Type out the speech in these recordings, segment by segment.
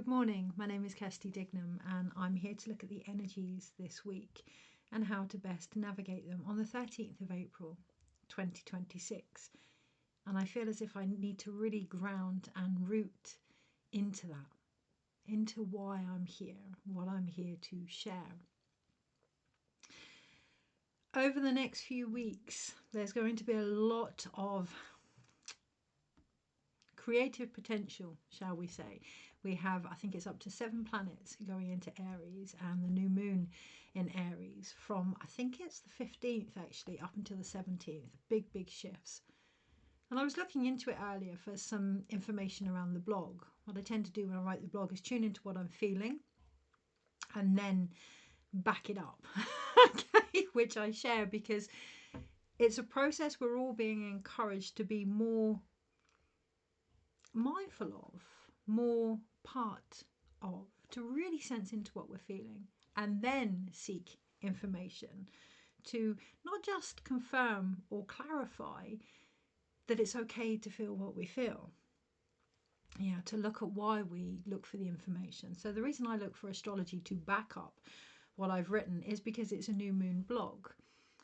morning, my name is Kirsty Dignam and I'm here to look at the energies this week and how to best navigate them on the 13th of April 2026. And I feel as if I need to really ground and root into that, into why I'm here, what I'm here to share. Over the next few weeks, there's going to be a lot of creative potential, shall we say. We have, I think it's up to 7 planets going into Aries and the new moon in Aries from, I think it's the 15th actually, up until the 17th. Big shifts. And I was looking into it earlier for some information around the blog. What I tend to do when I write the blog is tune into what I'm feeling and then back it up, okay, which I share because it's a process we're all being encouraged to be more mindful of, more part of, to really sense into what we're feeling and then seek information to not just confirm or clarify that it's okay to feel what we feel. Yeah, to look at why we look for the information. So the reason I look for astrology to back up what I've written is because it's a new moon blog.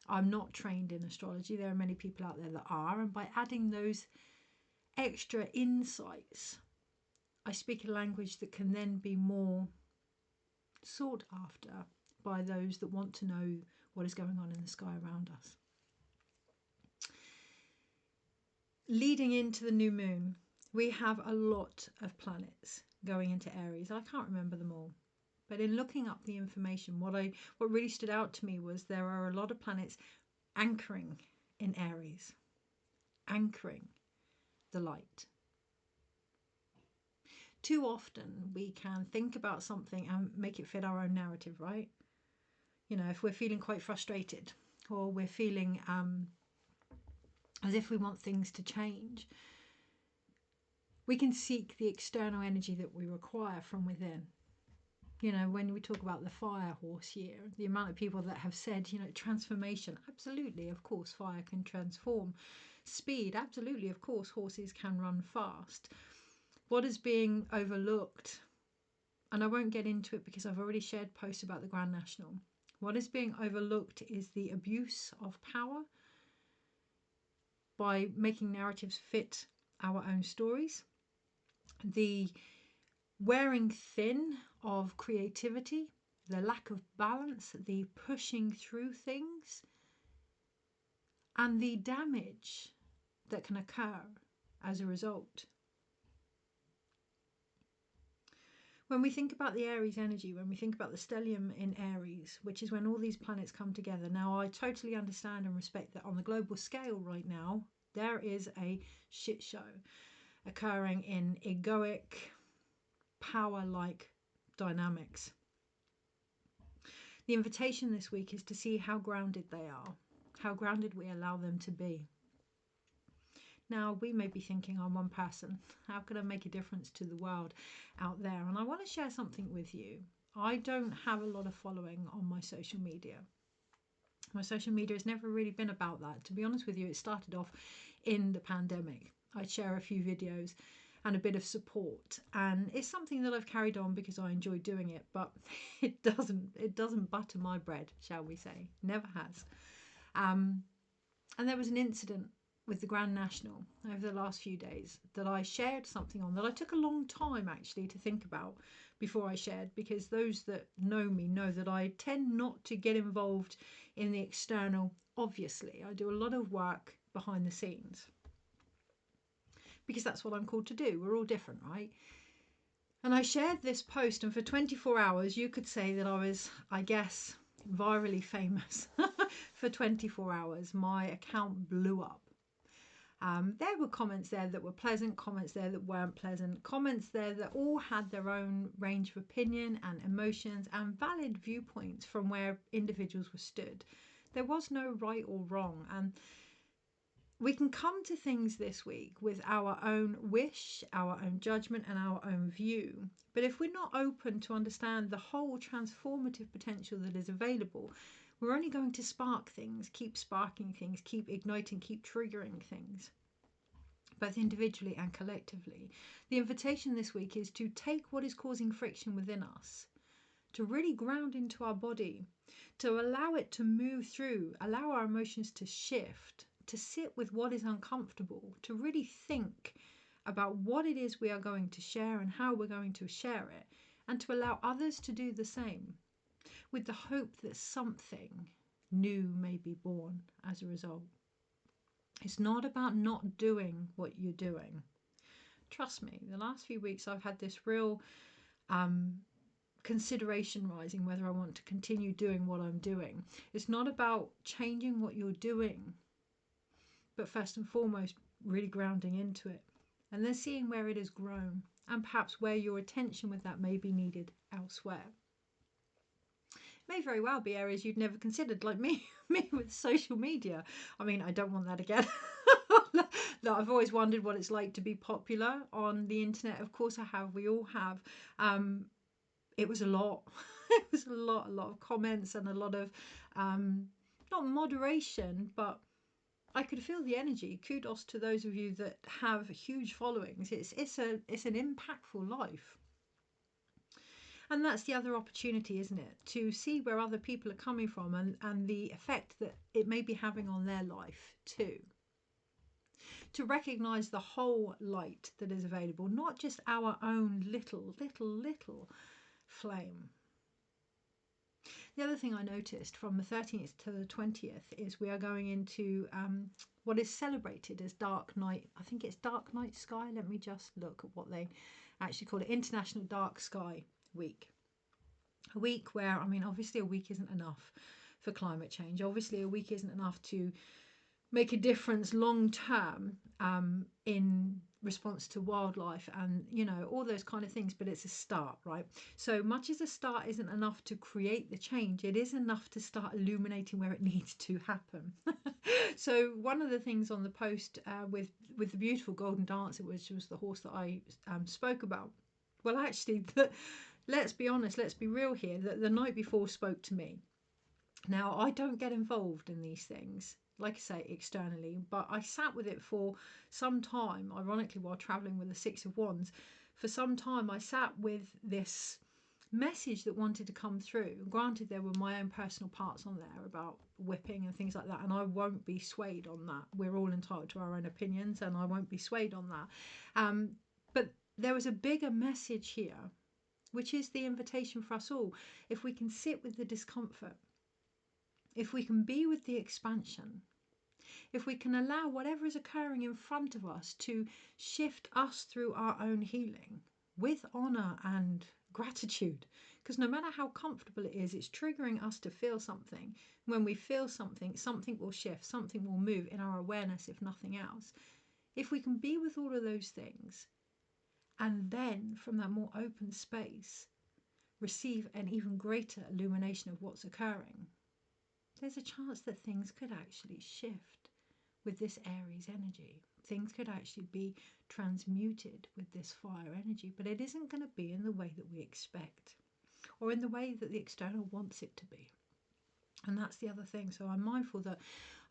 I'm not trained in astrology. There are many people out there that are, and by adding those extra insights, I speak a language that can then be more sought after by those that want to know what is going on in the sky around us. Leading into the new moon, we have a lot of planets going into Aries. I can't remember them all, but in looking up the information, what really stood out to me was there are a lot of planets anchoring in Aries, anchoring the light. Too often we can think about something and make it fit our own narrative, right? You know, if we're feeling quite frustrated or we're feeling as if we want things to change, we can seek the external energy that we require from within. You know, when we talk about the fire horse year, the amount of people that have said, you know, transformation, absolutely, of course, fire can transform. Speed, absolutely, of course, horses can run fast. What is being overlooked, and I won't get into it because I've already shared posts about the Grand National, what is being overlooked is the abuse of power by making narratives fit our own stories, the wearing thin of creativity, the lack of balance, the pushing through things, and the damage that can occur as a result. When we think about the Aries energy, when we think about the stellium in Aries, which is when all these planets come together. Now, I totally understand and respect that on the global scale right now, there is a shit show occurring in egoic, power-like dynamics. The invitation this week is to see how grounded they are, how grounded we allow them to be. Now, we may be thinking, I'm one person. How can I make a difference to the world out there? And I want to share something with you. I don't have a lot of following on my social media. My social media has never really been about that. To be honest with you, it started off in the pandemic. I'd share a few videos and a bit of support. And it's something that I've carried on because I enjoy doing it. But it doesn't butter my bread, shall we say. Never has. And there was an incident with the Grand National over the last few days that I shared something on that I took a long time actually to think about before I shared, because those that know me know that I tend not to get involved in the external. Obviously, I do a lot of work behind the scenes because that's what I'm called to do. We're all different, right? And I shared this post, and for 24 hours you could say that I was, I guess, virally famous. For 24 hours my account blew up. There were comments there that were pleasant, comments there that weren't pleasant, comments there that all had their own range of opinion and emotions and valid viewpoints from where individuals were stood. There was no right or wrong, and we can come to things this week with our own wish, our own judgment and our own view. But if we're not open to understand the whole transformative potential that is available, we're only going to spark things, keep sparking things, keep igniting, keep triggering things. both individually and collectively. The invitation this week is to take what is causing friction within us, to really ground into our body, to allow it to move through, allow our emotions to shift, to sit with what is uncomfortable, to really think about what it is we are going to share and how we're going to share it, and to allow others to do the same, with the hope that something new may be born as a result. It's not about not doing what you're doing. Trust me, the last few weeks I've had this real consideration rising whether I want to continue doing what I'm doing. It's not about changing what you're doing, but first and foremost, really grounding into it and then seeing where it has grown and perhaps where your attention with that may be needed elsewhere. It may very well be areas you'd never considered, like me with social media. I mean, I don't want that again. That I've always wondered what it's like to be popular on the internet. Of course I have, we all have. It was a lot. It was a lot of comments and a lot of not moderation, but I could feel the energy. Kudos to those of you that have huge followings. It's an impactful life. And that's the other opportunity, isn't it? To see where other people are coming from and the effect that it may be having on their life too. To recognise the whole light that is available, not just our own little flame. The other thing I noticed from the 13th to the 20th is we are going into what is celebrated as Dark Night. I think it's Dark Night Sky. Let me just look at what they actually call it. International Dark Sky Week. A week where, I mean, obviously a week isn't enough for climate change. Obviously a week isn't enough to make a difference long term in response to wildlife and, you know, all those kind of things, but it's a start, right? So much as a start isn't enough to create the change, it is enough to start illuminating where it needs to happen. So one of the things on the post with the beautiful Golden Dancer, which was the horse that I spoke about, well, actually, let's be honest, let's be real here, that the night before spoke to me. Now, I don't get involved in these things, like I say, externally, but I sat with it for some time, ironically, while travelling with the Six of Wands. For some time, I sat with this message that wanted to come through. Granted, there were my own personal parts on there about whipping and things like that, and I won't be swayed on that. We're all entitled to our own opinions, and I won't be swayed on that. But there was a bigger message here, which is the invitation for us all. If we can sit with the discomfort, if we can be with the expansion, if we can allow whatever is occurring in front of us to shift us through our own healing with honour and gratitude, because no matter how comfortable it is, it's triggering us to feel something. When we feel something, something will shift, something will move in our awareness, if nothing else. If we can be with all of those things, and then from that more open space, receive an even greater illumination of what's occurring, there's a chance that things could actually shift with this Aries energy. Things could actually be transmuted with this fire energy, but it isn't going to be in the way that we expect or in the way that the external wants it to be. And that's the other thing. So I'm mindful that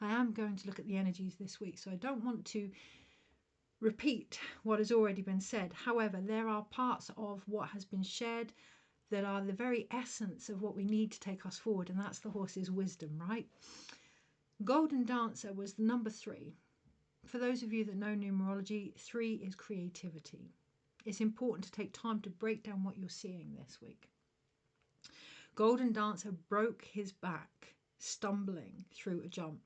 I am going to look at the energies this week, so I don't want to repeat what has already been said. However, there are parts of what has been shared that are the very essence of what we need to take us forward, and that's the horse's wisdom, right? Golden Dancer was the number 3. For those of you that know numerology, 3 is creativity. It's important to take time to break down what you're seeing this week. Golden Dancer broke his back stumbling through a jump.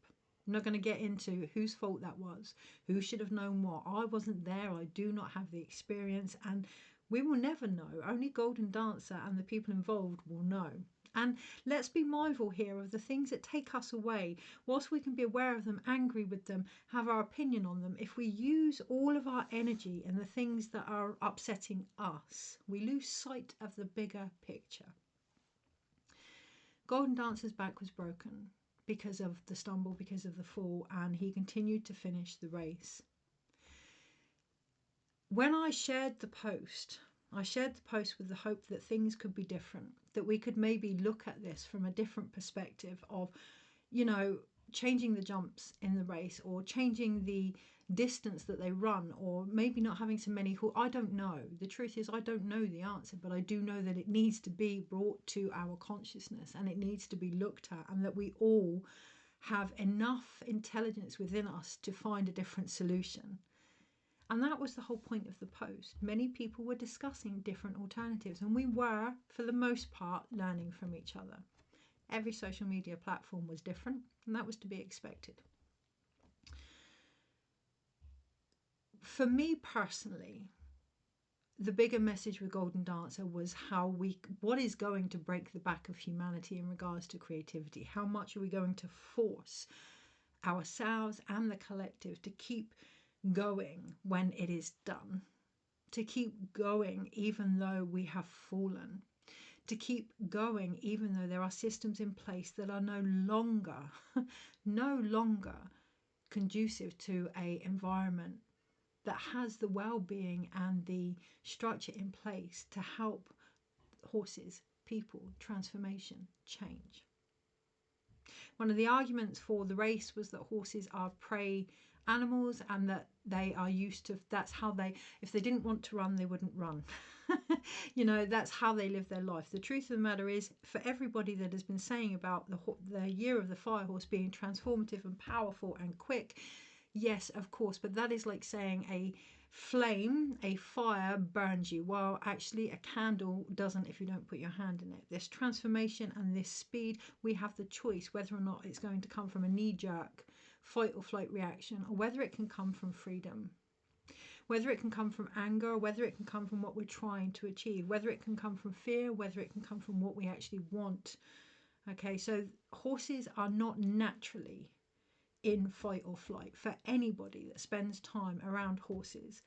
I'm not going to get into whose fault that was, who should have known what. I wasn't there, I do not have the experience, and we will never know. Only Golden Dancer and the people involved will know. And let's be mindful here of the things that take us away. Whilst we can be aware of them, angry with them, have our opinion on them, if we use all of our energy in the things that are upsetting us, we lose sight of the bigger picture. Golden Dancer's back was broken because of the stumble, because of the fall, and he continued to finish the race. When I shared the post with the hope that things could be different, that we could maybe look at this from a different perspective of, you know, changing the jumps in the race, or changing the distance that they run, or maybe not having so many I don't know. The truth is, I don't know the answer, but I do know that it needs to be brought to our consciousness, and it needs to be looked at, and that we all have enough intelligence within us to find a different solution. And that was the whole point of the post. Many people were discussing different alternatives, and we were, for the most part, learning from each other. Every social media platform was different, and that was to be expected. For me personally, the bigger message with Golden Dancer was what is going to break the back of humanity in regards to creativity? How much are we going to force ourselves and the collective to keep going when it is done? To keep going even though we have fallen? To keep going even though there are systems in place that are no longer conducive to an environment that has the well-being and the structure in place to help horses, people, transformation, change. One of the arguments for the race was that horses are prey animals, and that they are used to, that's how they, if they didn't want to run, they wouldn't run. You know, that's how they live their life. The truth of the matter is, for everybody that has been saying about the year of the fire horse being transformative and powerful and quick, yes, of course, but that is like saying a fire burns you. Well, actually, a candle doesn't if you don't put your hand in it. This transformation and this speed, we have the choice whether or not it's going to come from a knee-jerk fight or flight reaction, or whether it can come from freedom, whether it can come from anger, or whether it can come from what we're trying to achieve, whether it can come from fear, whether it can come from what we actually want. Okay, so horses are not naturally in fight or flight. For anybody that spends time around horses,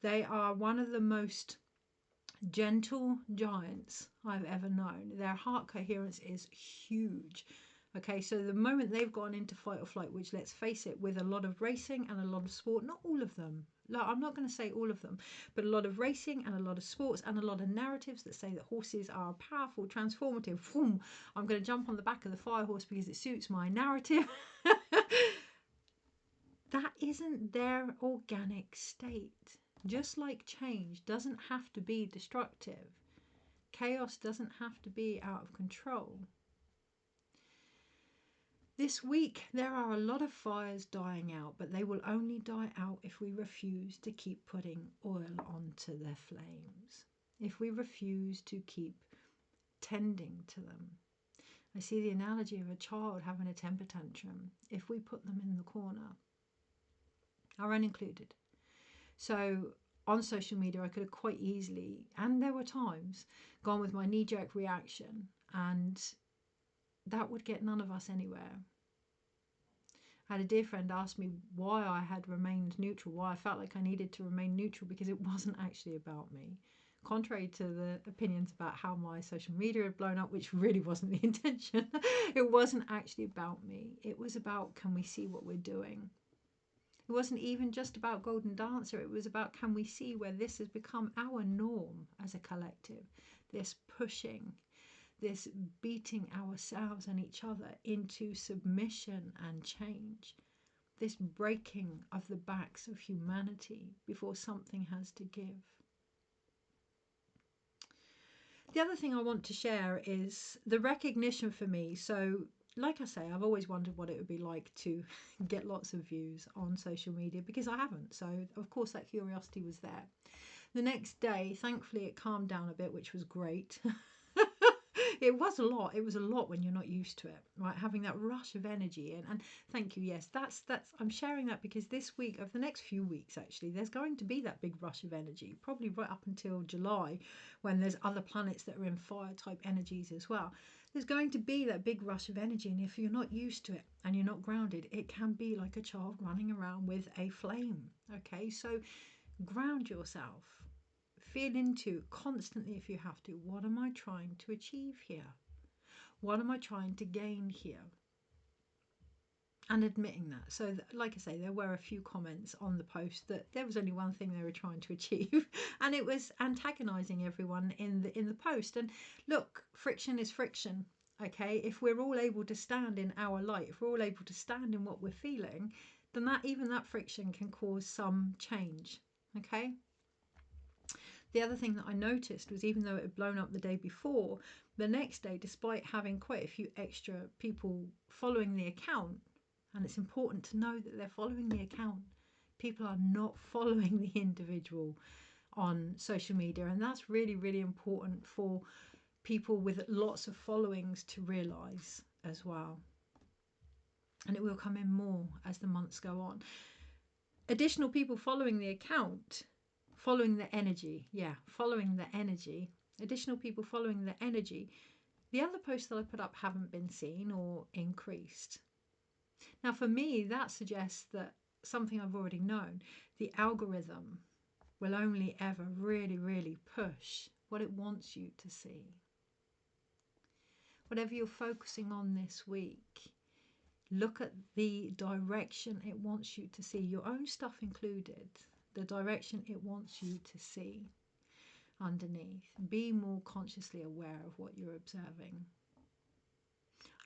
they are one of the most gentle giants I've ever known. Their heart coherence is huge. Okay, so the moment they've gone into fight or flight, which, let's face it, with a lot of racing and a lot of sport, not all of them, I'm not going to say all of them, but a lot of racing and a lot of sports and a lot of narratives that say that horses are powerful, transformative. Boom, I'm going to jump on the back of the fire horse because it suits my narrative. That isn't their organic state. Just like change doesn't have to be destructive, chaos doesn't have to be out of control. This week, there are a lot of fires dying out, but they will only die out if we refuse to keep putting oil onto their flames, if we refuse to keep tending to them. I see the analogy of a child having a temper tantrum. If we put them in the corner, our own included. So on social media, I could have quite easily, and there were times, gone with my knee-jerk reaction, and that would get none of us anywhere. I had a dear friend ask me why I had remained neutral, why I felt like I needed to remain neutral, because it wasn't actually about me. Contrary to the opinions about how my social media had blown up, which really wasn't the intention, it wasn't actually about me. It was about, can we see what we're doing? It wasn't even just about Golden Dancer. It was about, can we see where this has become our norm as a collective? This pushing, this beating ourselves and each other into submission and change, this breaking of the backs of humanity before something has to give. The other thing I want to share is the recognition for me. So, like I say, I've always wondered what it would be like to get lots of views on social media, because I haven't. So, of course, that curiosity was there. The next day, thankfully, it calmed down a bit, which was great. It was a lot. It was a lot when you're not used to it, right? Having that rush of energy. And thank you. Yes, that's I'm sharing that because this week, over the next few weeks, actually, there's going to be that big rush of energy, probably right up until July, when there's other planets that are in fire type energies as well. There's going to be that big rush of energy. And if you're not used to it and you're not grounded, it can be like a child running around with a flame. Okay, so ground yourself. Feel into constantly, if you have to, what am I trying to achieve here? What am I trying to gain here? And admitting that. So, like I say, there were a few comments on the post that there was only one thing they were trying to achieve, and it was antagonizing everyone in the post. And look, friction is friction. Okay, if we're all able to stand in our light, if we're all able to stand in what we're feeling, then even that friction can cause some change. Okay. The other thing that I noticed was, even though it had blown up the day before, the next day, despite having quite a few extra people following the account, and it's important to know that they're following the account, people are not following the individual on social media, and that's really, really important for people with lots of followings to realize as well. And it will come in more as the months go on. Additional people following the account, following the energy, following the energy, additional people following the energy. The other posts that I put up haven't been seen or increased. Now for me, that suggests that something I've already known, the algorithm will only ever really, really push what it wants you to see. Whatever you're focusing on this week, look at the direction it wants you to see, your own stuff included, the direction it wants you to see underneath. Be more consciously aware of what you're observing.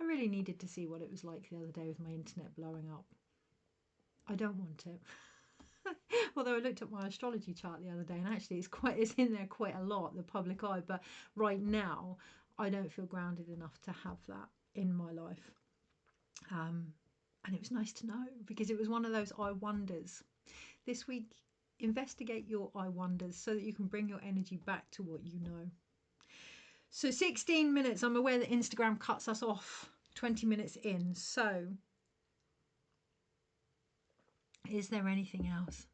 I really needed to see what it was like the other day with my internet blowing up. I don't want it. Although I looked at my astrology chart the other day, and actually it's in there quite a lot, the public eye, but right now I don't feel grounded enough to have that in my life. And it was nice to know, because it was one of those I wonders. This week, investigate your I wonders so that you can bring your energy back to what you know. So 16 minutes. I'm aware that Instagram cuts us off 20 minutes in. So is there anything else?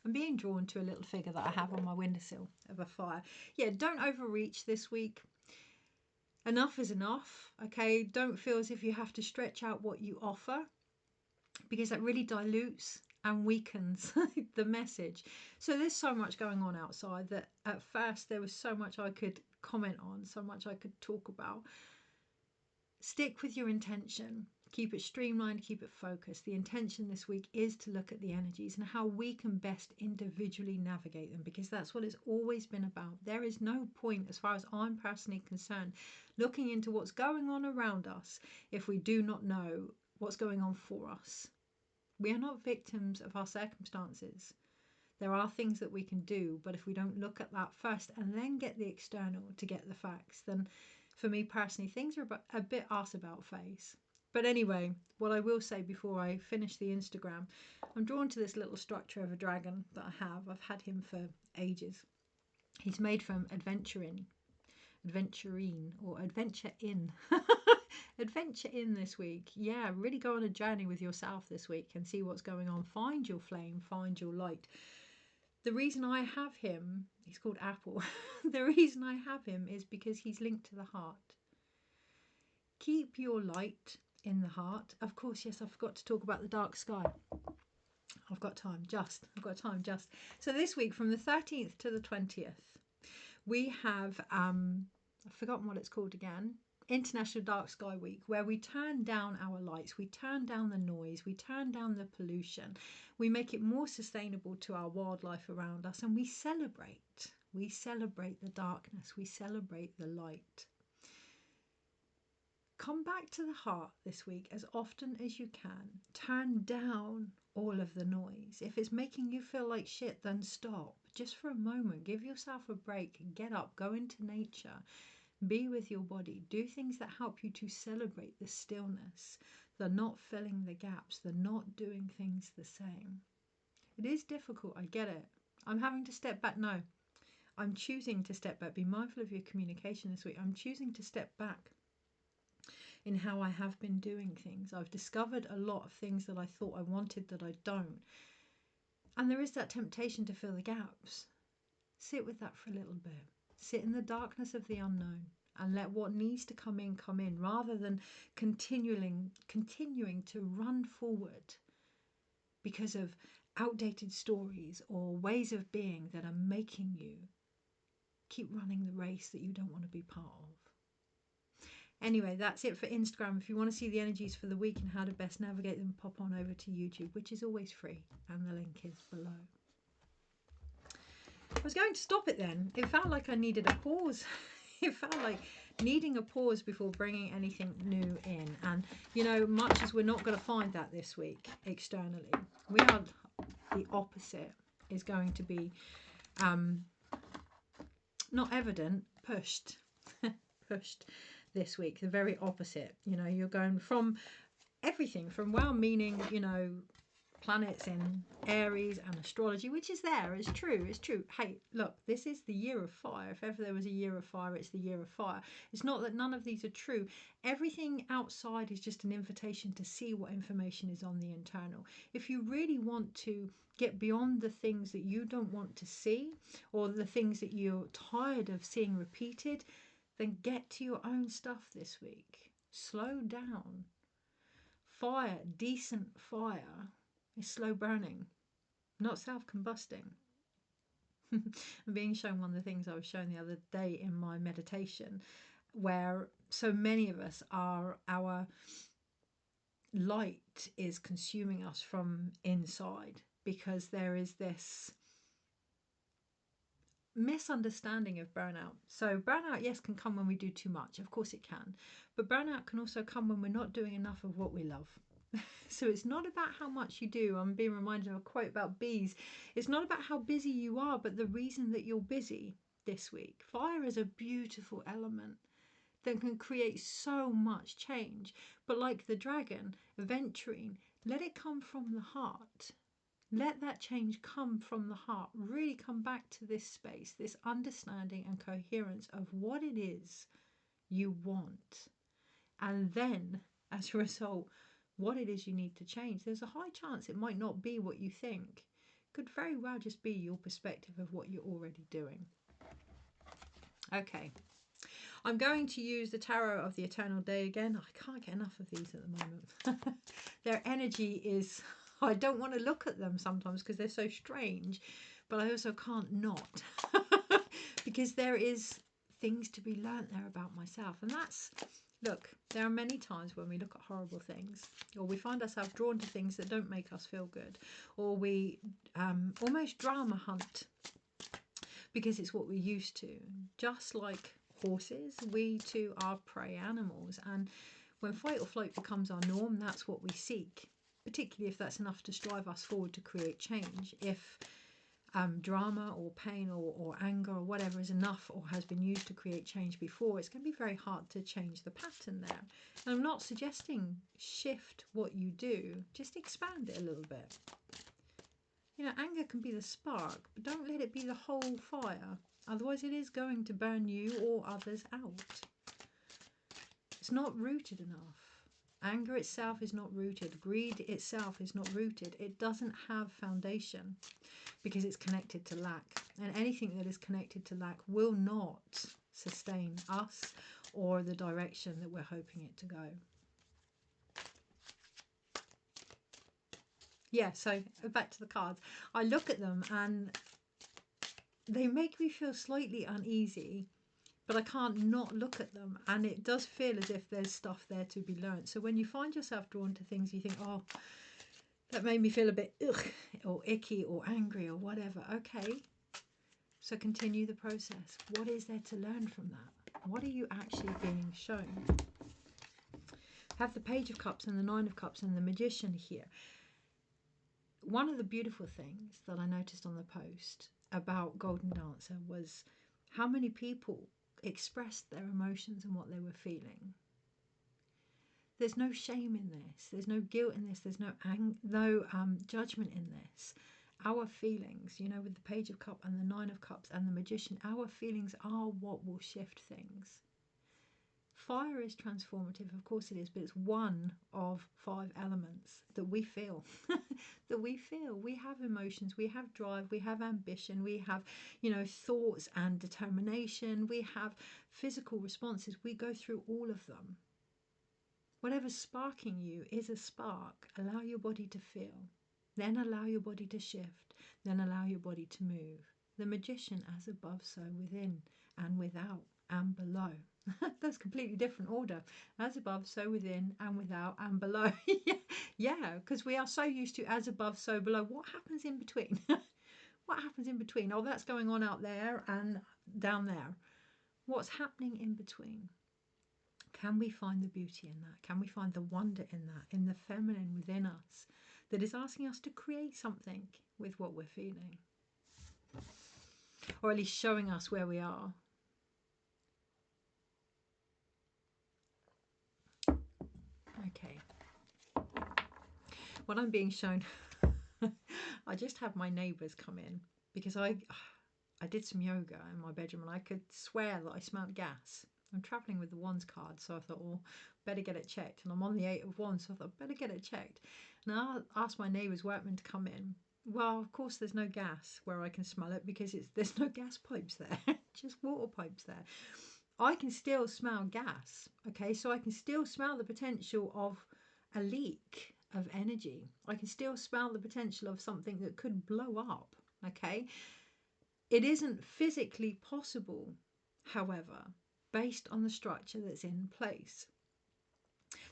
I'm being drawn to a little figure that I have on my windowsill of a fire. Yeah, don't overreach this week. Enough is enough, okay? Don't feel as if you have to stretch out what you offer, because that really dilutes and weakens the message. So there's so much going on outside that at first there was so much I could comment on, so much I could talk about. Stick with your intention. Keep it streamlined, keep it focused. The intention this week is to look at the energies and how we can best individually navigate them, because that's what it's always been about. There is no point, as far as I'm personally concerned, looking into what's going on around us if we do not know what's going on for us. We are not victims of our circumstances. There are things that we can do, but if we don't look at that first and then get the external to get the facts, then for me personally, things are a bit arse about face. But anyway, what I will say before I finish the Instagram, I'm drawn to this little structure of a dragon that I have. I've had him for ages. He's made from adventurine or adventure in. Adventure in this week. Yeah, really go on a journey with yourself this week and see what's going on. Find your flame, find your light. The reason I have him, he's called Apple. The reason I have him is because he's linked to the heart. Keep your light in the heart. Of course, yes, I forgot to talk about the dark sky. I've got time just. So this week, from the 13th to the 20th, we have, I've forgotten what it's called again, International Dark Sky Week, where we turn down our lights, we turn down the noise, we turn down the pollution, we make it more sustainable to our wildlife around us, and we celebrate the darkness, we celebrate the light. Come back to the heart this week as often as you can. Turn down all of the noise. If it's making you feel like shit, then stop. Just for a moment, give yourself a break. Get up, go into nature, be with your body. Do things that help you to celebrate the stillness, the not filling the gaps, the not doing things the same. It is difficult, I get it. I'm having to step back. No, I'm choosing to step back. Be mindful of your communication this week. I'm choosing to step back in how I have been doing things. I've discovered a lot of things that I thought I wanted that I don't. And there is that temptation to fill the gaps. Sit with that for a little bit. Sit in the darkness of the unknown and let what needs to come in, rather than continuing to run forward because of outdated stories or ways of being that are making you keep running the race that you don't want to be part of. Anyway, that's it for Instagram. If you want to see the energies for the week and how to best navigate them, pop on over to YouTube, which is always free, and the link is below. I was going to stop it then. It felt like I needed a pause. It felt like needing a pause before bringing anything new in. And, you know, much as we're not going to find that this week externally, we are the opposite is going to be not evident, pushed. Pushed this week, the very opposite. You know, you're going from everything from well-meaning, you know, planets in Aries and astrology, which is there, it's true, it's true. Hey, look, this is the year of fire. If ever there was a year of fire, it's the year of fire. It's not that none of these are true. Everything outside is just an invitation to see what information is on the internal. If you really want to get beyond the things that you don't want to see, or the things that you're tired of seeing repeated, then get to your own stuff this week. Slow down. Fire, decent fire, is slow burning, not self-combusting. I'm being shown one of the things I was shown the other day in my meditation, where so many of us are, our light is consuming us from inside, because there is this misunderstanding of burnout. So burnout, yes, can come when we do too much. Of course it can. But burnout can also come when we're not doing enough of what we love. So it's not about how much you do. I'm being reminded of a quote about bees. It's not about how busy you are, but the reason that you're busy this week. Fire is a beautiful element that can create so much change. But like the dragon, venturing, let it come from the heart. Let that change come from the heart. Really come back to this space, this understanding and coherence of what it is you want. And then, as a result, what it is you need to change. There's a high chance it might not be what you think. It could very well just be your perspective of what you're already doing. Okay. I'm going to use the Tarot of the Eternal Day again. I can't get enough of these at the moment. Their energy is... I don't want to look at them sometimes because they're so strange, but I also can't not because there is things to be learnt there about myself. And that's, look, there are many times when we look at horrible things, or we find ourselves drawn to things that don't make us feel good, or we almost drama hunt because it's what we're used to. Just like horses, we too are prey animals, and when fight or flight becomes our norm, that's what we seek. Particularly if that's enough to strive us forward to create change. If drama or pain or anger or whatever is enough or has been used to create change before, it's going to be very hard to change the pattern there. And I'm not suggesting shift what you do, just expand it a little bit. You know, anger can be the spark, but don't let it be the whole fire. Otherwise it is going to burn you or others out. It's not rooted enough. Anger itself is not rooted. Greed itself is not rooted. It doesn't have foundation because it's connected to lack. And anything that is connected to lack will not sustain us or the direction that we're hoping it to go. Yeah, so back to the cards. I look at them and they make me feel slightly uneasy, but I can't not look at them, and it does feel as if there's stuff there to be learnt. So when you find yourself drawn to things you think, oh, that made me feel a bit ugh, or icky or angry or whatever, okay, so continue the process. What is there to learn from that? What are you actually being shown? Have the Page of Cups and the Nine of Cups and the Magician here. One of the beautiful things that I noticed on the post about Golden Dancer was how many people expressed their emotions and what they were feeling. There's no shame in this. There's no guilt in this. There's no judgment in this. Our feelings, you know, with the Page of Cups and the Nine of Cups and the Magician, our feelings are what will shift things. Fire is transformative, of course it is, but it's one of 5 elements that we feel. That we feel. We have emotions, we have drive, we have ambition, we have, you know, thoughts and determination, we have physical responses. We go through all of them. Whatever's sparking you is a spark. Allow your body to feel. Then allow your body to shift. Then allow your body to move. The Magician, as above, so within, and without, and below. That's completely different order. As above, so within, and without, and below. Yeah, because we are so used to as above, so below. What happens in between? What happens in between? Oh, that's going on out there and down there. What's happening in between? Can we find the beauty in that? Can we find the wonder in that, in the feminine within us that is asking us to create something with what we're feeling? Or at least showing us where we are. Okay. What I'm being shown, I just had my neighbours come in because I did some yoga in my bedroom and I could swear that I smelled gas. I'm travelling with the Wands card, so I thought, well, better get it checked. And I'm on the 8 of Wands, so I thought, better get it checked. And I asked my neighbour's workmen to come in. Well, of course, there's no gas where I can smell it because there's no gas pipes there, just water pipes there. I can still smell gas, okay? So I can still smell the potential of a leak of energy. I can still smell the potential of something that could blow up, okay? It isn't physically possible, however, based on the structure that's in place.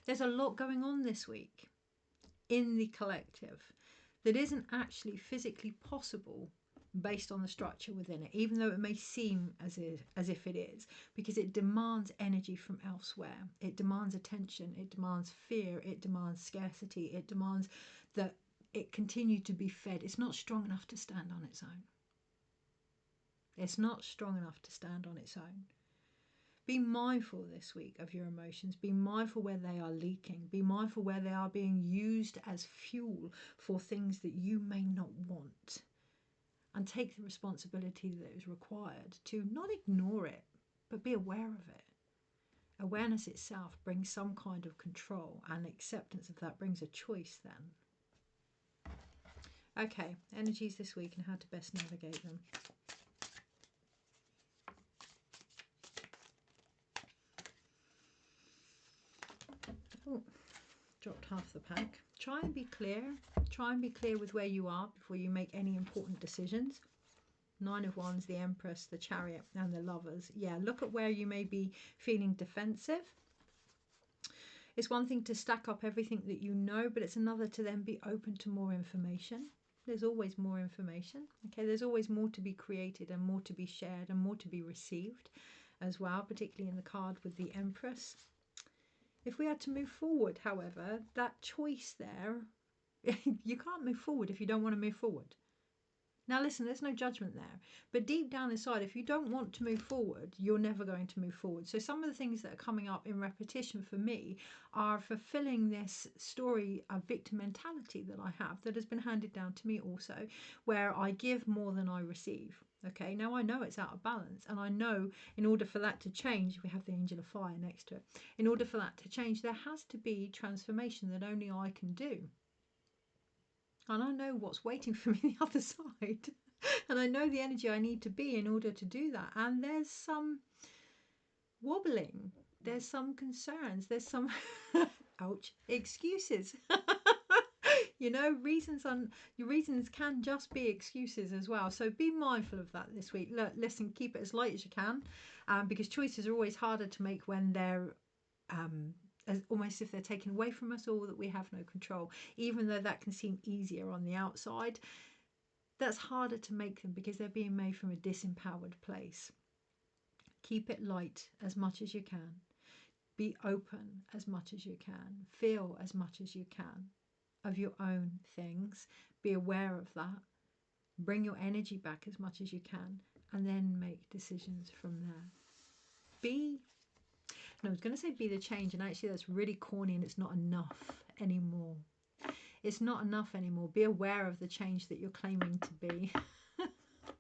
There's a lot going on this week in the collective that isn't actually physically possible based on the structure within it, even though it may seem as if it is, because it demands energy from elsewhere. It demands attention, it demands fear, it demands scarcity, it demands that it continue to be fed. It's not strong enough to stand on its own. It's not strong enough to stand on its own. Be mindful this week of your emotions. Be mindful where they are leaking. Be mindful where they are being used as fuel for things that you may not want. And take the responsibility that is required to not ignore it, but be aware of it. Awareness itself brings some kind of control, and acceptance of that brings a choice then. Okay, energies this week and how to best navigate them. Oh, dropped half the pack. Try and be clear. Try and be clear with where you are before you make any important decisions. 9 of Wands, the Empress, the Chariot and the Lovers. Yeah, look at where you may be feeling defensive. It's one thing to stack up everything that you know, but it's another to then be open to more information. There's always more information. Okay, there's always more to be created and more to be shared and more to be received as well, particularly in the card with the Empress. If we had to move forward, however, that choice there, you can't move forward if you don't want to move forward. Now listen, there's no judgment there, but deep down inside, if you don't want to move forward, you're never going to move forward. So some of the things that are coming up in repetition for me are fulfilling this story of victim mentality that I have, that has been handed down to me also, where I give more than I receive. Okay, now I know it's out of balance, and I know in order for that to change, we have the Angel of Fire next to it, in order for that to change, there has to be transformation that only I can do. And I know what's waiting for me on the other side. And I know the energy I need to be in order to do that. And there's some wobbling. There's some concerns. There's some, ouch, excuses. You know, your reasons can just be excuses as well. So be mindful of that this week. Look, listen, keep it as light as you can, because choices are always harder to make when they're as almost if they're taken away from us or that we have no control. Even though that can seem easier on the outside, that's harder to make them because they're being made from a disempowered place. Keep it light as much as you can. Be open as much as you can. Feel as much as you can of your own things. Be aware of that. Bring your energy back as much as you can, and then make decisions from there. I was going to say be the change, and actually that's really corny and it's not enough anymore. It's not enough anymore. Be aware of the change that you're claiming to be.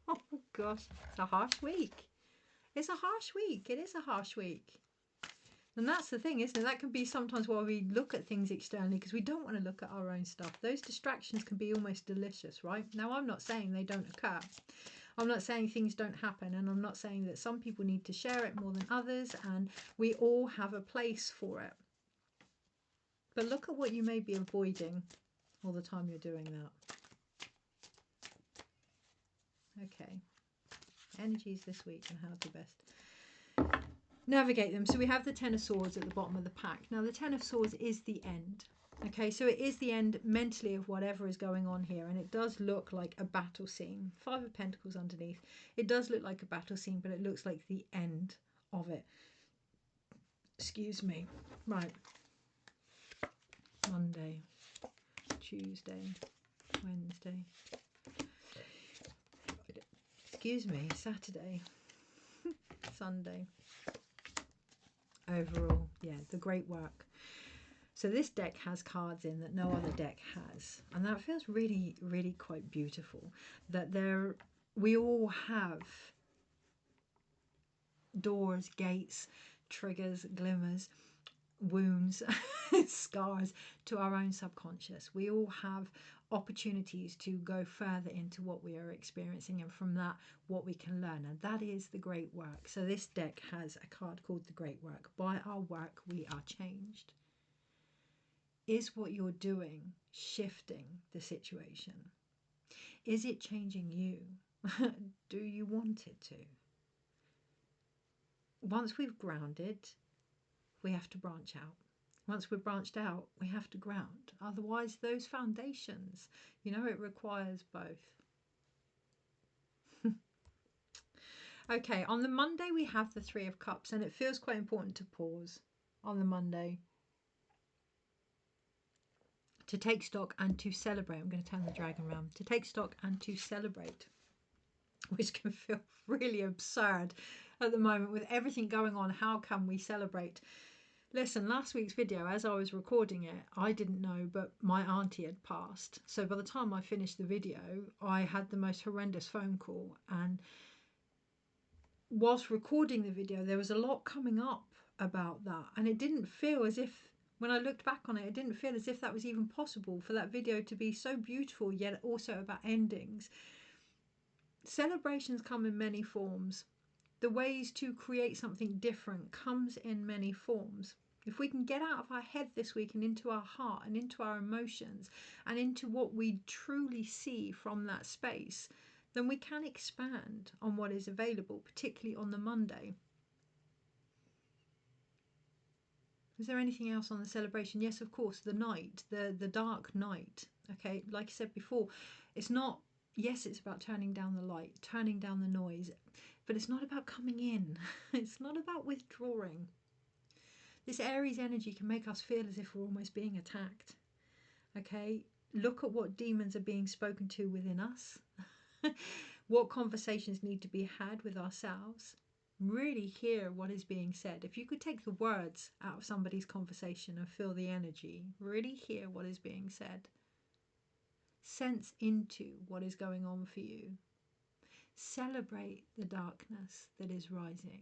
Oh gosh, it's a harsh week. It's a harsh week. It is a harsh week. And that's the thing, isn't it? That can be sometimes why we look at things externally, because we don't want to look at our own stuff. Those distractions can be almost delicious, right? Now, I'm not saying they don't occur. I'm not saying things don't happen, and I'm not saying that some people need to share it more than others, and we all have a place for it. But look at what you may be avoiding all the time you're doing that. Okay. Energies this week and how to best navigate them. So we have the Ten of Swords at the bottom of the pack. Now, the Ten of Swords is the end. Okay, so it is the end mentally of whatever is going on here, and it does look like a battle scene. 5 of Pentacles underneath. It does look like a battle scene, but it looks like the end of it. Excuse me. Right. Monday, Tuesday, Wednesday. Excuse me. Saturday, Sunday. Overall, yeah, the great work. So this deck has cards in that no other deck has, and that feels really, really quite beautiful. That we all have doors, gates, triggers, glimmers, wounds, scars to our own subconscious. We all have opportunities to go further into what we are experiencing, and from that, what we can learn. And that is the great work. So this deck has a card called the great work. By our work, we are changed. Is what you're doing shifting the situation? Is it changing you? Do you want it to? Once we've grounded, we have to branch out. Once we're branched out, we have to ground. Otherwise, those foundations, it requires both. Okay, on the Monday, we have the Three of Cups, and it feels quite important to pause on the Monday to take stock and to celebrate. I'm going to turn the dragon around. To take stock and to celebrate, which can feel really absurd at the moment with everything going on. How can we celebrate? Listen, last week's video, as I was recording it, I didn't know, but my auntie had passed. So by the time I finished the video, I had the most horrendous phone call. And whilst recording the video, there was a lot coming up about that. And it didn't feel as if, when I looked back on it, it didn't feel as if that was even possible for that video to be so beautiful, yet also about endings. Celebrations come in many forms. The ways to create something different comes in many forms. If we can get out of our head this week and into our heart and into our emotions and into what we truly see from that space, then we can expand on what is available, particularly on the Monday. Is there anything else on the celebration? Yes, of course, the night, the dark night. Okay, like I said before, it's not, yes, it's about turning down the light, turning down the noise, but it's not about coming in. It's not about withdrawing. This Aries energy can make us feel as if we're almost being attacked. Okay, look at what demons are being spoken to within us. What conversations need to be had with ourselves. Really hear what is being said. If you could take the words out of somebody's conversation and feel the energy, really hear what is being said. Sense into what is going on for you. Celebrate the darkness that is rising.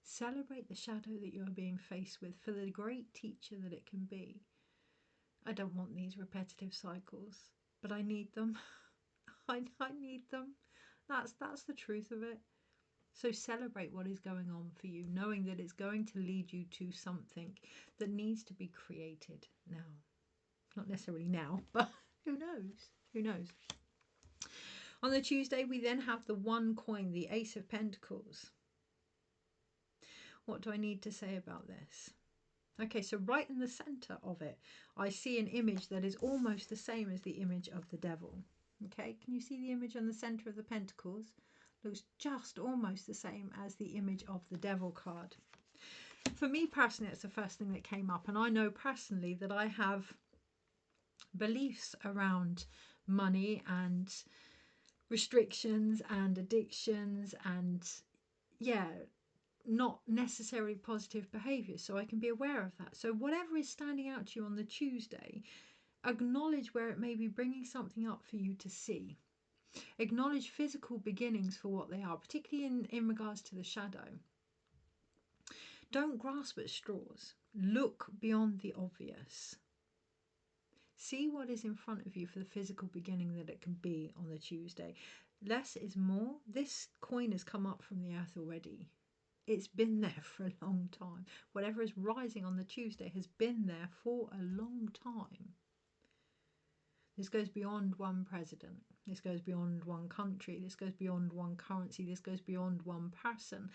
Celebrate the shadow that you are being faced with for the great teacher that it can be. I don't want these repetitive cycles, but I need them. I need them. That's the truth of it. So celebrate what is going on for you, knowing that it's going to lead you to something that needs to be created now. Not necessarily now, but who knows? Who knows? On the Tuesday, we then have the one coin, the Ace of Pentacles. What do I need to say about this? Okay, so right in the center of it, I see an image that is almost the same as the image of the devil. Okay, can you see the image on the center of the Pentacles? Looks just almost the same as the image of the devil card. For me personally, it's the first thing that came up, and I know personally that I have beliefs around money and restrictions and addictions and, yeah, not necessarily positive behaviour, so I can be aware of that. So whatever is standing out to you on the Tuesday, acknowledge where it may be bringing something up for you to see. Acknowledge physical beginnings for what they are, particularly in regards to the shadow. Don't grasp at straws. Look beyond the obvious. See what is in front of you for the physical beginning that it can be on the Tuesday. Less is more. This coin has come up from the earth already. It's been there for a long time. Whatever is rising on the Tuesday has been there for a long time. This goes beyond one president. This goes beyond one country. This goes beyond one currency. This goes beyond one person.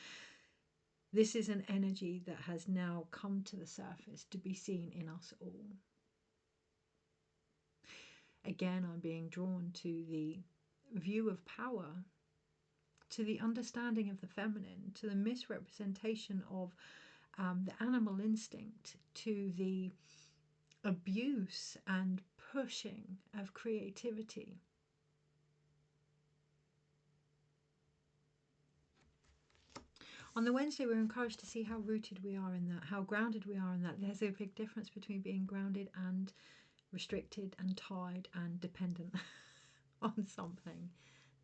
This is an energy that has now come to the surface to be seen in us all. Again, I'm being drawn to the view of power, to the understanding of the feminine, to the misrepresentation of the animal instinct to the abuse and pushing of creativity. On the Wednesday, we're encouraged to see how rooted we are in that, how grounded we are in that. There's a big difference between being grounded and restricted and tied and dependent on something.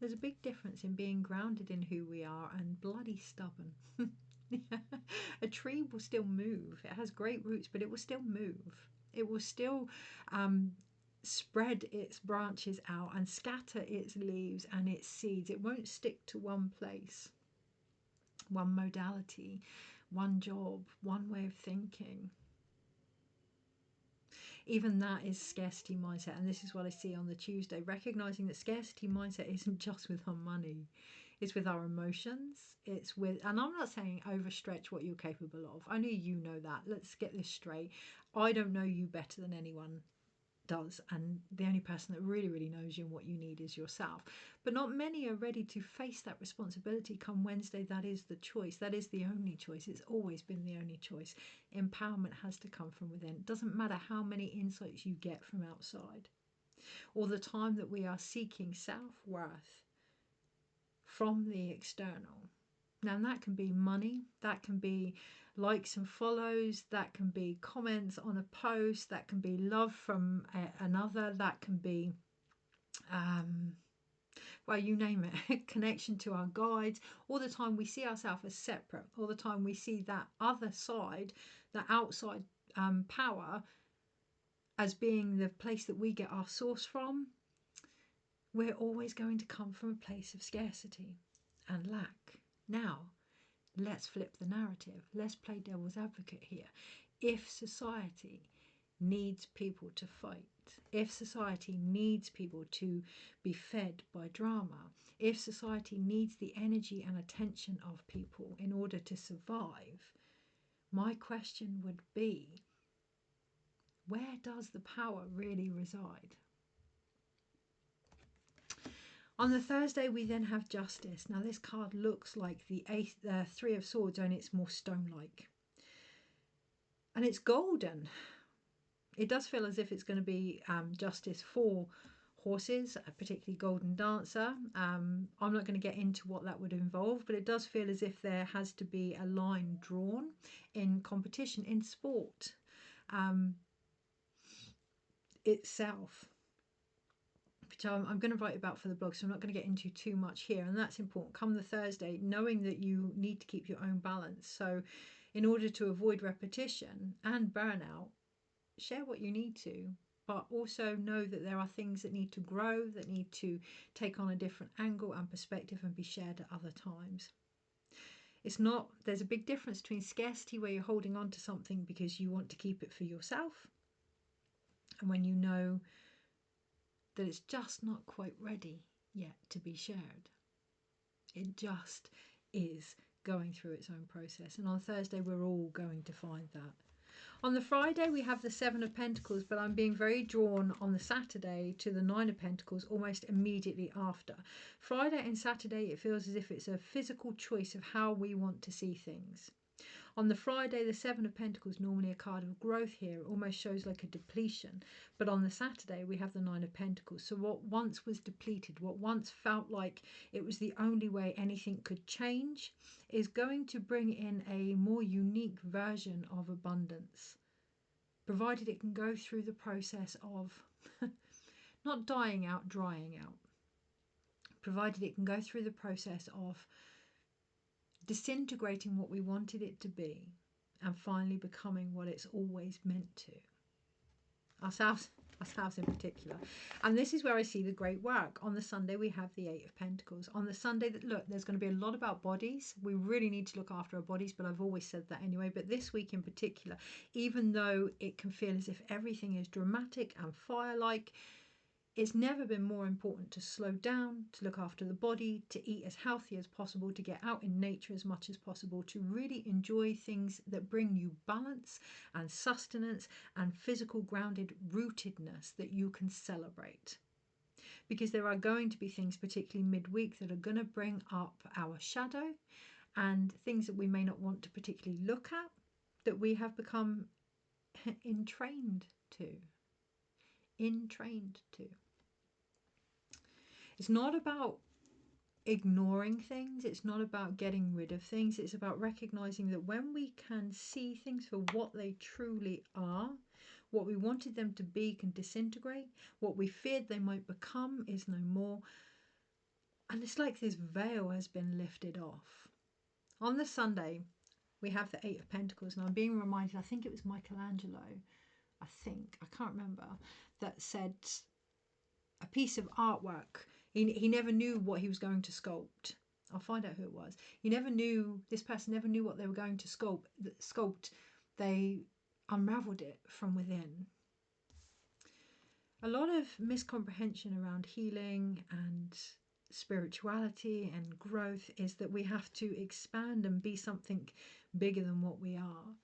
There's a big difference in being grounded in who we are and bloody stubborn. A tree will still move. It has great roots, but it will still move. It will still spread its branches out and scatter its leaves and its seeds. It won't stick to one place, one modality, one job, one way of thinking. Even that is scarcity mindset, and this is what I see on the Tuesday, recognizing that scarcity mindset isn't just with our money, it's with our emotions, it's with, and I'm not saying overstretch what you're capable of. Only you know that. Let's get this straight. I don't know you better than anyone does, and the only person that really knows you and what you need is yourself. But not many are ready to face that responsibility come Wednesday. That is the choice. That is the only choice. It's always been the only choice. Empowerment has to come from within. It doesn't matter how many insights you get from outside, or the time that we are seeking self-worth from the external. Now, that can be money, that can be likes and follows, that can be comments on a post, that can be love from another, that can be, well, you name it, connection to our guides. All the time we see ourselves as separate, all the time we see that other side, that outside power, as being the place that we get our source from. We're always going to come from a place of scarcity and lack. Now, let's flip the narrative. Let's play devil's advocate here. If society needs people to fight, if society needs people to be fed by drama, if society needs the energy and attention of people in order to survive, my question would be, where does the power really reside? On the Thursday, we then have Justice. Now, this card looks like the Three of Swords, only it's more stone-like. And it's golden. It does feel as if it's going to be justice for horses, particularly Golden Dancer. I'm not going to get into what that would involve, but it does feel as if there has to be a line drawn in competition, in sport itself. Which I'm going to write about for the blog, so I'm not going to get into too much here, and that's important. Come the Thursday, knowing that you need to keep your own balance. So in order to avoid repetition and burnout, share what you need to, but also know that there are things that need to grow, that need to take on a different angle and perspective and be shared at other times. It's not, there's a big difference between scarcity, where you're holding on to something because you want to keep it for yourself, and when you know that it's just not quite ready yet to be shared. It just is going through its own process. And on Thursday, we're all going to find that. On the Friday, we have the Seven of Pentacles, but I'm being very drawn on the Saturday to the Nine of Pentacles almost immediately after. Friday and Saturday, it feels as if it's a physical choice of how we want to see things. On the Friday, the Seven of Pentacles, normally a card of growth here, it almost shows like a depletion. But on the Saturday, we have the Nine of Pentacles. So what once was depleted, what once felt like it was the only way anything could change, is going to bring in a more unique version of abundance, provided it can go through the process of not dying out, drying out. Provided it can go through the process of disintegrating what we wanted it to be and finally becoming what it's always meant to. Ourselves in particular. And this is where I see the great work. On the Sunday, we have the Eight of Pentacles. On the Sunday, look, there's going to be a lot about bodies. We really need to look after our bodies, but I've always said that anyway. But this week in particular, even though it can feel as if everything is dramatic and fire-like, it's never been more important to slow down, to look after the body, to eat as healthy as possible, to get out in nature as much as possible, to really enjoy things that bring you balance and sustenance and physical grounded rootedness that you can celebrate. Because there are going to be things, particularly midweek, that are going to bring up our shadow and things that we may not want to particularly look at. that we have become entrained to. Entrained to. It's not about ignoring things, it's not about getting rid of things, it's about recognizing that when we can see things for what they truly are, what we wanted them to be can disintegrate, what we feared they might become is no more, and it's like this veil has been lifted off. On the Sunday we have the Eight of Pentacles, and I'm being reminded, I think it was Michelangelo, I can't remember, that said a piece of artwork. He never knew what he was going to sculpt. I'll find out who it was. This person never knew what they were going to sculpt. They unraveled it from within. A lot of miscomprehension around healing and spirituality and growth is that we have to expand and be something bigger than what we are.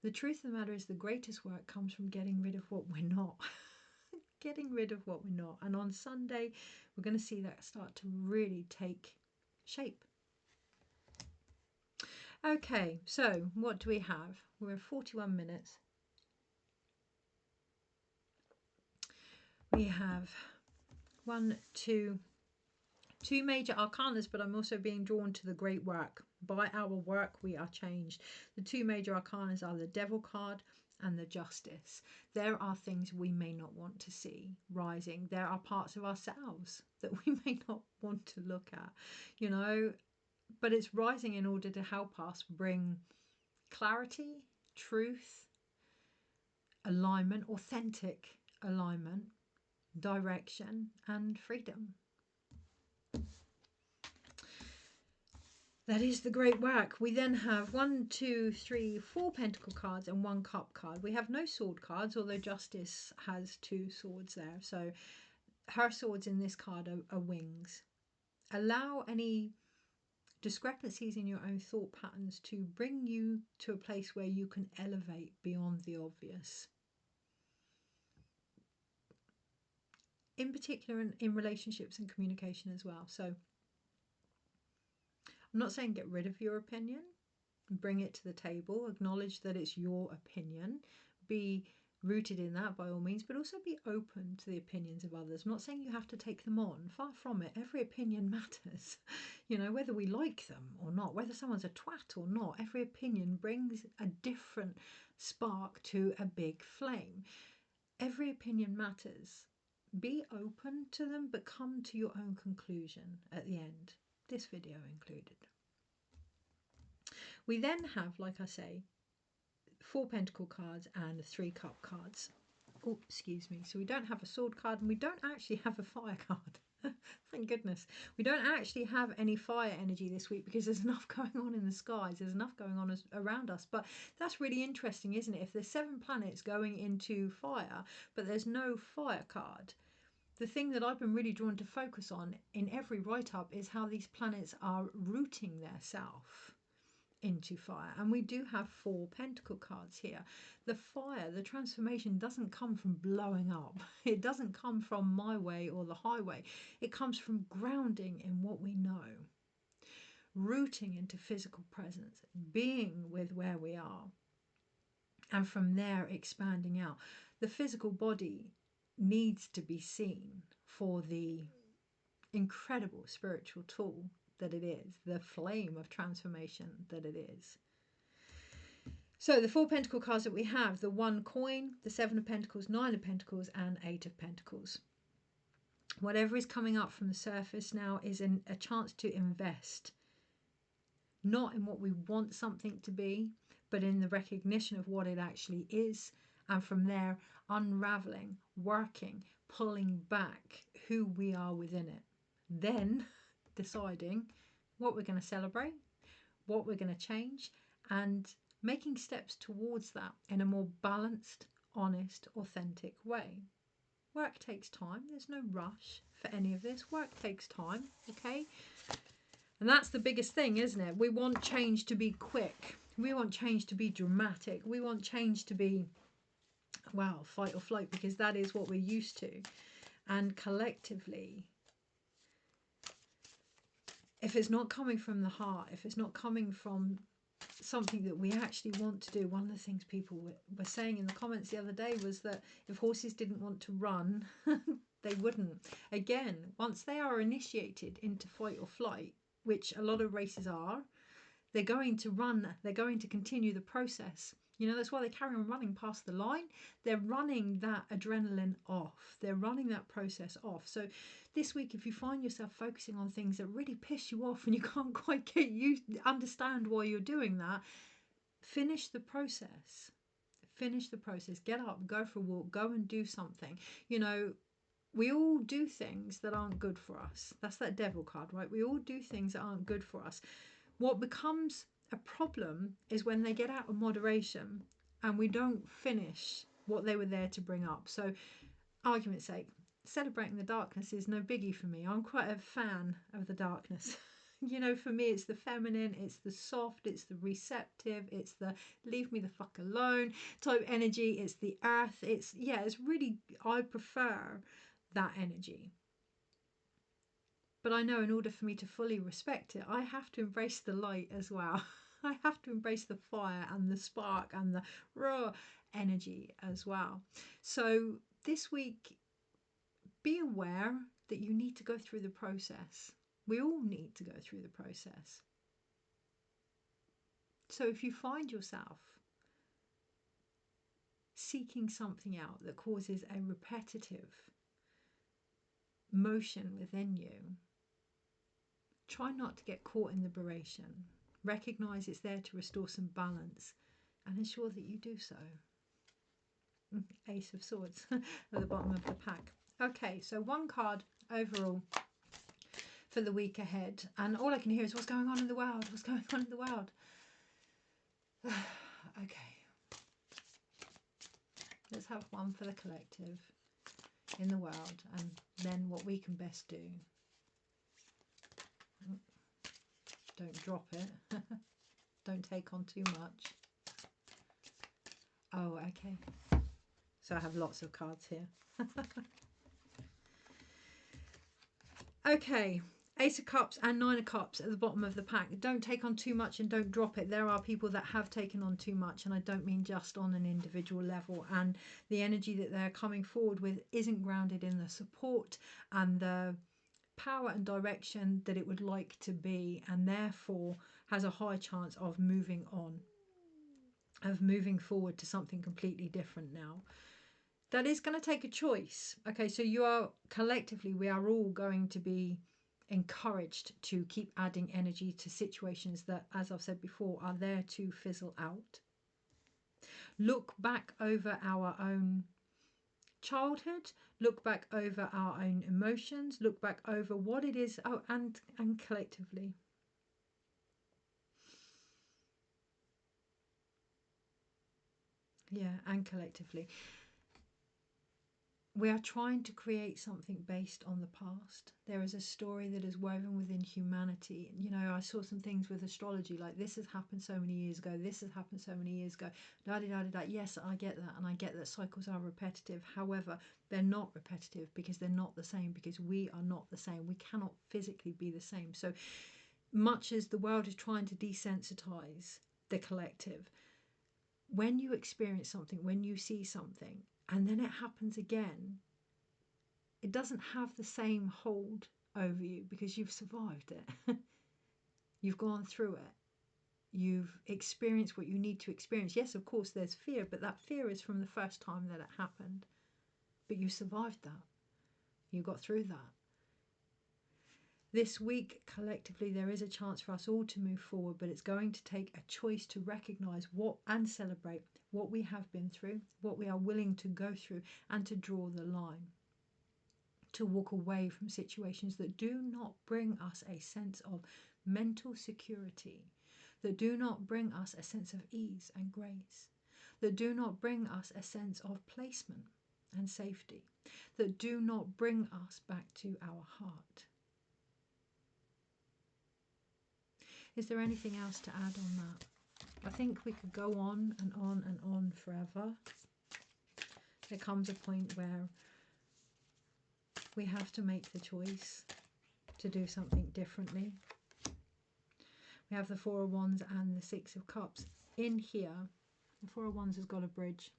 The truth of the matter is the greatest work comes from getting rid of what we're not. Getting rid of what we're not. And on Sunday, we're going to see that start to really take shape. Okay, so what do we have? We're at 41 minutes. We have two major arcanas, but I'm also being drawn to the great work. By our work, we are changed. The two major arcanas are the Devil card and the Justice. There are things we may not want to see rising. There are parts of ourselves that we may not want to look at, you know, but it's rising in order to help us bring clarity, truth, alignment, authentic alignment, direction, and freedom. That is the great work. We then have 4 Pentacle cards and 1 Cup card. We have no sword cards, although Justice has 2 swords there. So her swords in this card are wings. Allow any discrepancies in your own thought patterns to bring you to a place where you can elevate beyond the obvious. In particular in relationships and communication as well. So I'm not saying get rid of your opinion, bring it to the table, acknowledge that it's your opinion, be rooted in that by all means, but also be open to the opinions of others. I'm not saying you have to take them on, far from it. Every opinion matters, you know, whether we like them or not, whether someone's a twat or not, every opinion brings a different spark to a big flame. Every opinion matters. Be open to them, but come to your own conclusion at the end. This video included. We then have, like I say, 4 Pentacle cards and 3 Cup cards. Oh, excuse me. So we don't have a sword card and we don't actually have a fire card. Thank goodness. We don't actually have any fire energy this week because there's enough going on in the skies. There's enough going on around us. But that's really interesting, isn't it? If there's 7 planets going into fire, but there's no fire card, the thing that I've been really drawn to focus on in every write-up is how these planets are rooting their self into fire. And we do have 4 Pentacle cards here. The fire, the transformation doesn't come from blowing up. It doesn't come from my way or the highway. It comes from grounding in what we know. Rooting into physical presence, being with where we are. And from there expanding out. The physical body needs to be seen for the incredible spiritual tool that it is, the flame of transformation that it is. So the 4 Pentacle cards that we have, the 1 coin, the 7 of Pentacles, 9 of Pentacles and 8 of Pentacles. Whatever is coming up from the surface now is a chance to invest, not in what we want something to be, but in the recognition of what it actually is, and from there unraveling, working, pulling back who we are within it. Then deciding what we're going to celebrate, what we're going to change, and making steps towards that in a more balanced, honest, authentic way. Work takes time. There's no rush for any of this. Work takes time, okay? And that's the biggest thing, isn't it? We want change to be quick. We want change to be dramatic. We want change to be, well, fight or flight, because that is what we're used to. And collectively, if it's not coming from the heart, if it's not coming from something that we actually want to do. One of the things people were saying in the comments the other day was that if horses didn't want to run, they wouldn't. Again, once they are initiated into fight or flight, which a lot of races are, they're going to run, they're going to continue the process. You know, that's why they carry on running past the line. They're running that adrenaline off. They're running that process off. So this week, if you find yourself focusing on things that really piss you off and you can't quite understand why you're doing that, finish the process. Finish the process. Get up, go for a walk, go and do something. You know, we all do things that aren't good for us. That's that devil card, right? We all do things that aren't good for us. What becomes a problem is when they get out of moderation and we don't finish what they were there to bring up. So, argument's sake, celebrating the darkness is no biggie for me. I'm quite a fan of the darkness. You know, for me, it's the feminine, it's the soft, it's the receptive, it's the leave me the fuck alone type energy, it's the earth, it's really, I prefer that energy. But I know in order for me to fully respect it, I have to embrace the light as well. I have to embrace the fire and the spark and the raw energy as well. So this week, be aware that you need to go through the process. We all need to go through the process. So if you find yourself seeking something out that causes a repetitive motion within you, try not to get caught in the liberation. Recognize it's there to restore some balance and ensure that you do so. Ace of Swords at the bottom of the pack. Okay, so one card overall for the week ahead. And all I can hear is what's going on in the world? What's going on in the world? Okay. Let's have one for the collective in the world and then what we can best do. Don't drop it. Don't take on too much. Oh, okay. So I have lots of cards here. Okay. Ace of Cups and Nine of Cups at the bottom of the pack. Don't take on too much and don't drop it. There are people that have taken on too much, and I don't mean just on an individual level. And the energy that they're coming forward with isn't grounded in the support and the power and direction that it would like to be, and therefore has a high chance of moving on, of moving forward to something completely different now. That is going to take a choice. Okay, so you are collectively, we are all going to be encouraged to keep adding energy to situations that, as I've said before, are there to fizzle out. Look back over our own childhood, look back over our own emotions, look back over what it is, and collectively. Yeah, and collectively. We are trying to create something based on the past. There is a story that is woven within humanity. You know, I saw some things with astrology, like this has happened so many years ago, this has happened so many years ago. Yes, I get that, and I get that cycles are repetitive. However, they're not repetitive because they're not the same, because we are not the same. We cannot physically be the same. So much as the world is trying to desensitize the collective, when you experience something, when you see something, and then it happens again, it doesn't have the same hold over you because you've survived it. You've gone through it. You've experienced what you need to experience. Yes, of course, there's fear, but that fear is from the first time that it happened. But you survived that. You got through that. This week, collectively, there is a chance for us all to move forward, but it's going to take a choice to recognise what and celebrate what we have been through, what we are willing to go through, and to draw the line. To walk away from situations that do not bring us a sense of mental security, that do not bring us a sense of ease and grace, that do not bring us a sense of placement and safety, that do not bring us back to our heart. Is there anything else to add on that? I think we could go on and on and on forever. There comes a point where we have to make the choice to do something differently. We have the Four of Wands and the Six of Cups. In here, the Four of Wands has got a bridge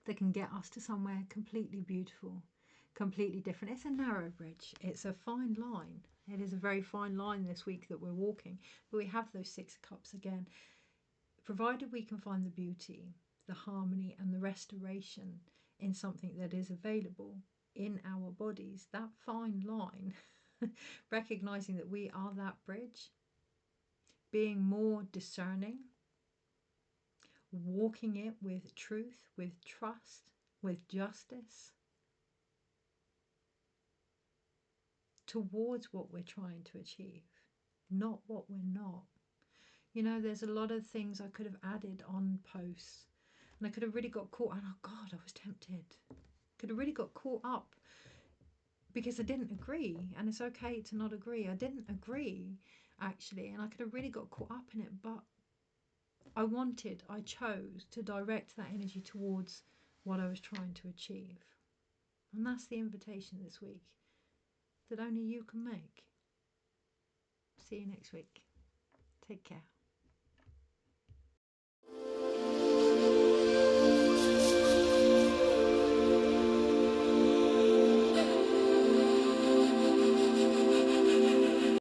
that can get us to somewhere completely beautiful, completely different. It's a narrow bridge. It's a fine line. It is a very fine line this week that we're walking. But we have those Six of Cups again. Provided we can find the beauty, the harmony and the restoration in something that is available in our bodies, that fine line, recognizing that we are that bridge, being more discerning, walking it with truth, with trust, with justice, towards what we're trying to achieve, not what we're not. You know, there's a lot of things I could have added on posts, and I could have really got caught, and oh God, I was tempted. Could have really got caught up because I didn't agree, and it's okay to not agree. I didn't agree, actually, and I could have really got caught up in it, but I chose to direct that energy towards what I was trying to achieve. And that's the invitation this week that only you can make. See you next week. Take care.